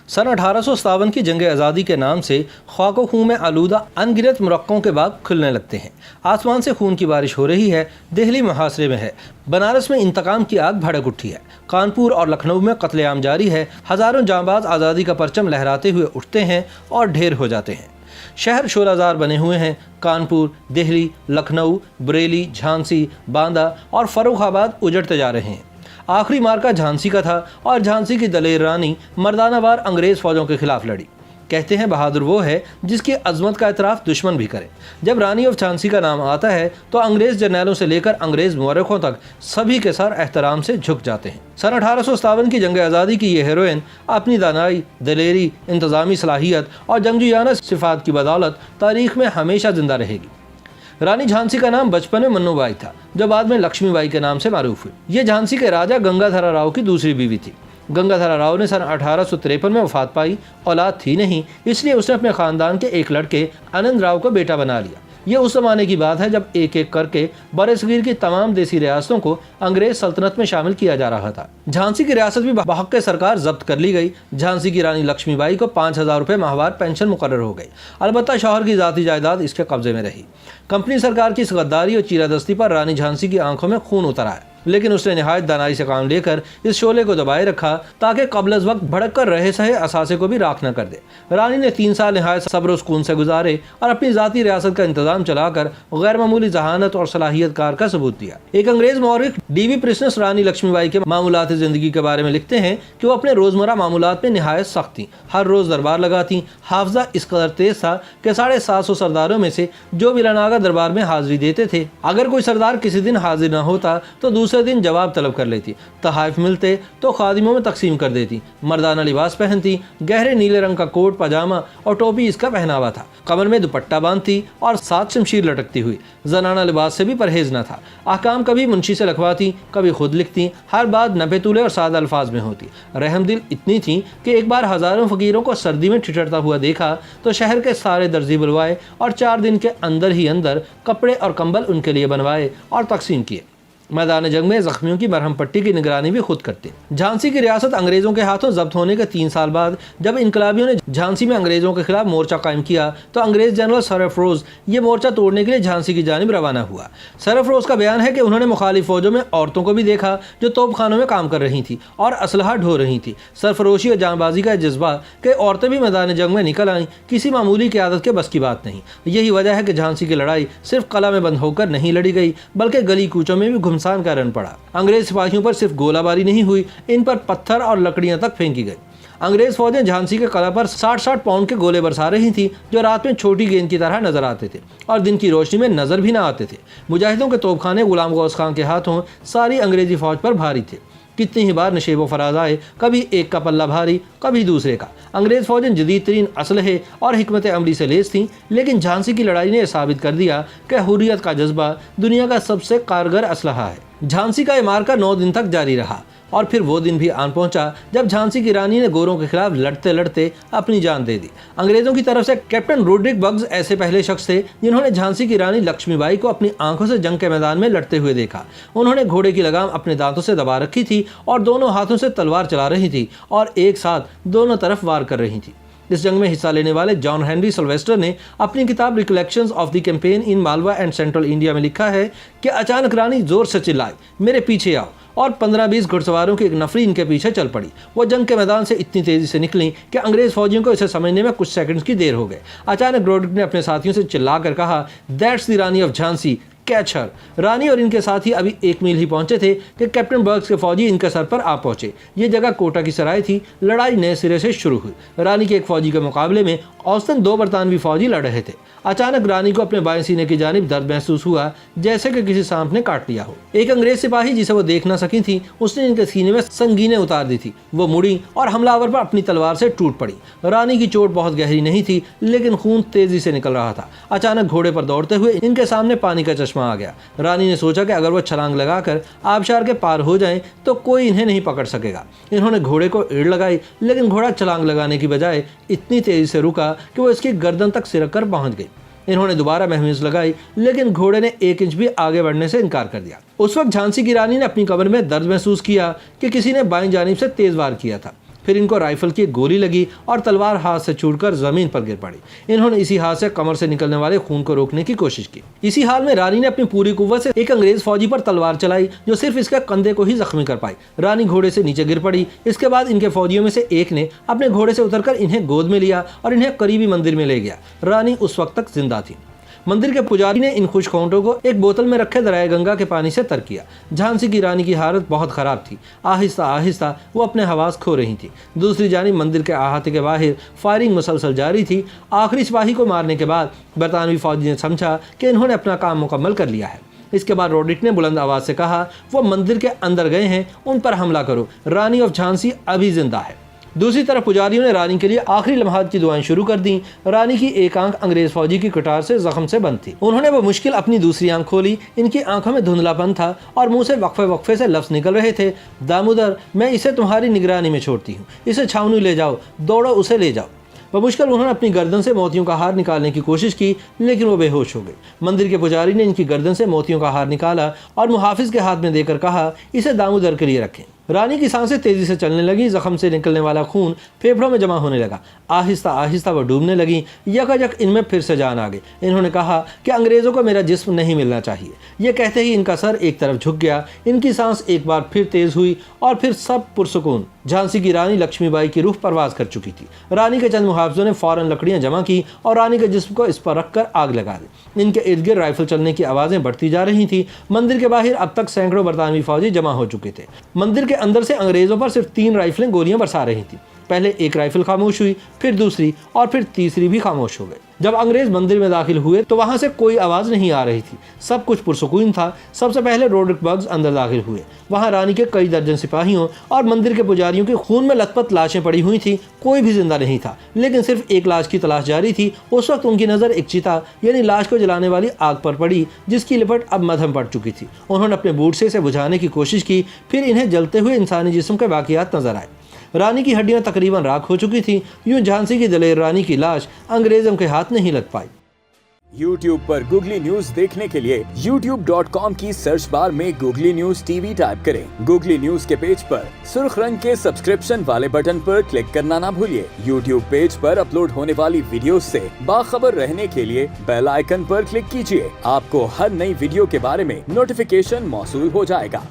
सन 1857 की जंग आज़ादी के नाम से ख्वाको खून में आलूदा अनगिनत मुरक्कों के बाग खुलने लगते हैं। आसमान से खून की बारिश हो रही है। दिल्ली मुहासरे में है। बनारस में इंतकाम की आग भड़क उठी है। कानपुर और लखनऊ में कत्लेआम जारी है। हज़ारों जांबाज आज़ादी का परचम लहराते हुए उठते हैं और ढेर हो जाते हैं। शहर शोलाजार बने हुए हैं। कानपुर, दिल्ली, लखनऊ, बरेली, झांसी, बांदा और फर्रुखाबाद उजड़ते जा रहे हैं। आखिरी मार्का झांसी का था और झांसी की दलेर रानी मर्दानावार अंग्रेज फौजों के खिलाफ लड़ी। कहते हैं बहादुर वो है जिसकी अजमत का एतराफ़ दुश्मन भी करे। जब रानी ऑफ झांसी का नाम आता है तो अंग्रेज जर्नैलों से लेकर अंग्रेज मुअर्रिखों तक सभी के सर एहतराम से झुक जाते हैं। सन 1857 की जंग आज़ादी की ये हीरोइन अपनी दानाई, दलेरी, इंतज़ामी सलाहियत और जंगजूयाना सिफात की बदौलत तारीख में हमेशा जिंदा रहेगी। रानी झांसी का नाम बचपन में मन्नूबाई था, जो बाद में लक्ष्मीबाई के नाम से मारूफ हुई। ये झांसी के राजा गंगाधरा राव की दूसरी बीवी थी। गंगाधरा राव ने सन 1853 में वफात पाई। औलाद थी नहीं, इसलिए उसने अपने खानदान के एक लड़के आनंद राव को बेटा बना लिया। ये उस जमाने की बात है जब एक एक करके बरसगीर की तमाम देसी रियासतों को अंग्रेज सल्तनत में शामिल किया जा रहा था। झांसी की रियासत भी बहक सरकार जब्त कर ली गई। झांसी की रानी लक्ष्मीबाई को 5,000 रुपये माहवार पेंशन मुकर्रर हो गई। अलबत्ता शौहर की जाती जायदाद इसके कब्जे में रही। कंपनी सरकार की इस गद्दारी और चीरादस्ती पर रानी झांसी की आंखों में खून उतर आया, लेकिन उसने निहायत दानाई से काम लेकर इस शोले को दबाए रखा ताकि कबल अज़ वक्त भड़क कर रहे सहे असासे को भी राख न कर दे। रानी ने 3 साल निहायत सब्र सुकून से गुजारे और अपनी जाती रियासत का इंतजाम चलाकर गैर मामूली जहानत और सलाहियत कार का सबूत दिया। एक अंग्रेज मौरिख डीवी प्रिस्नस रानी लक्ष्मीबाई के मामूलात ज़िंदगी के बारे में लिखते हैं कि वो अपने रोज़मर्रा मामूलात में निहायत सख्त थी। हर रोज़ दरबार लगाती। हाफजा इस कदर तेज था कि 750 सरदारों में से जो बिलानागा दरबार में हाजिरी देते थे, अगर कोई सरदार किसी दिन हाजिर न होता तो दूसरे दिन जवाब तलब कर लेती। तहाइफ मिलते तो खादिमों में तकसीम कर देती। मर्दाना लिबास पहनती। गहरे नीले रंग का कोट पजामा और टोपी इसका पहनावा था। कमर में दुपट्टा बांधती और 7 शमशीर लटकती हुई। जनाना लिबास से भी परहेज न था। अहकाम कभी मुंशी से लिखवाती, कभी खुद लिखती। हर बात नबे तुले और सादा अल्फाज में होती। रहमदिल इतनी थी कि एक बार हज़ारों फ़कीरों को सर्दी में ठिठुरता हुआ देखा तो शहर के सारे दर्जी बुलवाए और 4 दिन के अंदर ही अंदर कपड़े और कंबल उनके लिए बनवाए और तकसीम किए। मैदान जंग में जख्मियों की मरहम पट्टी की निगरानी भी खुद करते। झांसी की रियासत अंग्रेजों के हाथों जब्त होने के 3 साल बाद जब इनकलाबियों ने झांसी में अंग्रेजों के खिलाफ मोर्चा कायम किया तो अंग्रेज जनरल सरफरोज ये मोर्चा तोड़ने के लिए झांसी की जानिब रवाना हुआ। सरफरोज का बयान है कि उन्होंने मुखालिफ फौजों में औरतों को भी देखा जो तोपखानों में काम कर रही थी और असलहा ढो रही थी। सरफरोशी और जांबाजी का जज्बा कि औरतें भी मैदान जंग में निकल आईं किसी मामूली क़यादत के बस की बात नहीं। यही वजह है कि झांसी की लड़ाई सिर्फ कला में बंद होकर नहीं लड़ी गई, बल्कि गली कूचों में भी घुमसान का रन पड़ा। अंग्रेज सिपाहियों पर सिर्फ गोलाबारी नहीं हुई, इन पर पत्थर और लकड़ियां तक फेंकी गई। अंग्रेज फौजें झांसी के कला पर 60-60 पाउंड के गोले बरसा रही थी, जो रात में छोटी गेंद की तरह नजर आते थे और दिन की रोशनी में नजर भी ना आते थे। मुजाहिदों के तोपखाने गुलाम गौस खान के हाथों सारी अंग्रेजी फौज पर भारी थे। कितनी ही बार नशेब व फराज आए, कभी एक का पल्ला भारी, कभी दूसरे का। अंग्रेज फौजें जदीद तरीन असलहे और हिकमत अमली से लेस थीं, लेकिन झांसी की लड़ाई ने साबित कर दिया कि हुर्रियत का जज्बा दुनिया का सबसे कारगर असलहा है। झांसी का ये मार्का 9 दिन तक जारी रहा और फिर वो दिन भी आन पहुंचा जब झांसी की रानी ने गोरों के खिलाफ लड़ते लड़ते अपनी जान दे दी। अंग्रेजों की तरफ से कैप्टन रोड्रिक बग्स ऐसे पहले शख्स थे जिन्होंने झांसी की रानी लक्ष्मीबाई को अपनी आंखों से जंग के मैदान में लड़ते हुए देखा। उन्होंने घोड़े की लगाम अपने दांतों से दबा रखी थी और दोनों हाथों से तलवार चला रही थी और एक साथ दोनों तरफ वार कर रही थी। इस जंग में हिस्सा लेने वाले जॉन हेनरी सिल्वेस्टर ने अपनी किताब recollections of the campaign in Malwa and central India में लिखा है कि अचानक रानी जोर से चिल्लाई, मेरे पीछे आओ, और 15-20 घुड़सवारों की एक नफरी इनके पीछे चल पड़ी। वो जंग के मैदान से इतनी तेजी से निकली कि अंग्रेज फौजियों को इसे समझने में कुछ सेकंड्स की देर हो गए। अचानक रोड्रिक ने अपने साथियों से चिल्लाकर कहा, that's the Rani of Jhansi, catch her. Rani और इनके साथी अभी 1 मील ही पहुंचे थे कि कैप्टन बर्ग्स के फौजी इनके सर पर आ पहुंचे। ये जगह कोटा की सराय थी। लड़ाई नए सिरे से शुरू हुई। रानी के एक फौजी के मुकाबले में औसतन 2 बरतानवी फौजी लड़ रहे थे। अचानक रानी को अपने बाएं सीने की जानिब दर्द महसूस हुआ, जैसे कि किसी सांप ने काट लिया हो। एक अंग्रेज सिपाही जिसे वो देख न सकी थी, उसने इनके सीने में संगीनें उतार दी थी। वो मुड़ी और हमलावर पर अपनी तलवार से टूट पड़ी। रानी की चोट बहुत गहरी नहीं थी, लेकिन खून तेजी से निकल रहा था। अचानक घोड़े पर दौड़ते हुए इनके सामने पानी का चश्मा आ गया। रानी ने सोचा कि अगर वो छलांग लगाकर आबशार के पार हो जाएं तो कोई इन्हें नहीं पकड़ सकेगा। इन्होंने घोड़े को एड़ लगाई, लेकिन घोड़ा छलांग लगाने की बजाय इतनी तेजी से रुका कि वो इसकी गर्दन तक सिरक कर पहुंच गई। इन्होंने दोबारा महमीज लगाई, लेकिन घोड़े ने 1 इंच भी आगे बढ़ने से इनकार कर दिया। उस वक्त झांसी की रानी ने अपनी कमर में दर्द महसूस किया कि किसी ने बाईं जानिब से तेज वार किया था। फिर इनको राइफल की एक गोली लगी और तलवार हाथ से छूटकर जमीन पर गिर पड़ी। इन्होंने इसी हाथ से कमर से निकलने वाले खून को रोकने की कोशिश की। इसी हाल में रानी ने अपनी पूरी कुव्वत से एक अंग्रेज फौजी पर तलवार चलाई, जो सिर्फ इसके कंधे को ही जख्मी कर पाई। रानी घोड़े से नीचे गिर पड़ी। इसके बाद इनके फौजियों में से एक ने अपने घोड़े से उतरकर इन्हें गोद में लिया और इन्हें करीबी मंदिर में ले गया। रानी उस वक्त तक जिंदा थी। मंदिर के पुजारी ने इन खुशखोंटों को एक बोतल में रखे दरियाए गंगा के पानी से तर किया। झांसी की रानी की हालत बहुत खराब थी। आहिस्ता आहिस्ता वो अपने हवास खो रही थी। दूसरी जानिब मंदिर के अहाते के बाहर फायरिंग मुसलसल जारी थी। आखिरी सिपाही को मारने के बाद बरतानवी फौजी ने समझा कि इन्होंने अपना काम मुकम्मल कर लिया है। इसके बाद रोडिक ने बुलंद आवाज से कहा, वो मंदिर के अंदर गए हैं, उन पर हमला करो। रानी ऑफ झांसी अभी जिंदा है। दूसरी तरफ पुजारियों ने रानी के लिए आखिरी लम्हात की दुआएं शुरू कर दी। रानी की एक आंख अंग्रेज फौजी की कटार से जख्म से बंद थी। उन्होंने वो मुश्किल अपनी दूसरी आंख खोली। इनकी आंखों में धुंधलापन था और मुंह से वक्फे वक्फे से लफ्ज निकल रहे थे। दामोदर, मैं इसे तुम्हारी निगरानी में छोड़ती हूँ। इसे छावनी ले जाओ, दौड़ो उसे ले जाओ। बमुश्किल उन्होंने अपनी गर्दन से मोतियों का हार निकालने की कोशिश की, लेकिन वो बेहोश हो गए। मंदिर के पुजारी ने इनकी गर्दन से मोतियों का हार निकाला और मुहाफिज के हाथ में देकर कहा, इसे दामोदर के लिए रखें। रानी की सांसें तेजी से चलने लगी। जख्म से निकलने वाला खून फेफड़ों में जमा होने लगा। आहिस्ता आहिस्ता वह डूबने लगी। यकायक इनमें फिर से जान आ गई। इन्होंने कहा कि अंग्रेज़ों को मेरा जिस्म नहीं मिलना चाहिए। ये कहते ही इनका सर एक तरफ झुक गया। इनकी सांस एक बार फिर तेज हुई और फिर सब पुरसुकून। झांसी की रानी लक्ष्मीबाई की रूह परवाज कर चुकी थी। रानी के चंद मुहाफिजों ने फौरन लकड़ियां जमा की और रानी के जिस्म को इस पर रखकर आग लगा दी। इनके इर्द गिर्द राइफल चलने की आवाज़ें बढ़ती जा रही थी। मंदिर के बाहर अब तक सैकड़ों बरतानवी फौजी जमा हो चुके थे। मंदिर के अंदर से अंग्रेजों पर सिर्फ 3 राइफलें गोलियां बरसा रही थी। पहले एक राइफल खामोश हुई, फिर दूसरी और फिर तीसरी भी खामोश हो गई। जब अंग्रेज मंदिर में दाखिल हुए तो वहां से कोई आवाज नहीं आ रही थी। सब कुछ पुरसुकून था। सबसे पहले रोड्रिक बग्स अंदर दाखिल हुए। वहां रानी के कई दर्जन सिपाहियों और मंदिर के पुजारियों की खून में लथपथ लाशें पड़ी हुई थी। कोई भी जिंदा नहीं था, लेकिन सिर्फ एक लाश की तलाश जारी थी। उस वक्त उनकी नजर एक चिता यानी लाश को जलाने वाली आग पर पड़ी, जिसकी लिपट अब मध्यम पड़ चुकी थी। उन्होंने अपने बूट से इसे बुझाने की कोशिश की। फिर इन्हें जलते हुए इंसानी जिस्म के बाकियात नजर आए। रानी की हड्डियां तकरीबन राख हो चुकी थी। यूं झांसी की दलेर रानी की लाश अंग्रेजों के हाथ नहीं लग पाई। YouTube पर गूगली न्यूज देखने के लिए youtube.com की सर्च बार में गूगली न्यूज टीवी टाइप करें। गूगली न्यूज के पेज पर सुर्ख रंग के सब्सक्रिप्शन वाले बटन पर क्लिक करना ना भूलिए। YouTube पेज पर अपलोड होने वाली वीडियोस से बाखबर रहने के लिए बेल आइकन पर क्लिक कीजिए। आपको हर नई वीडियो के बारे में नोटिफिकेशन मौसूल हो जाएगा।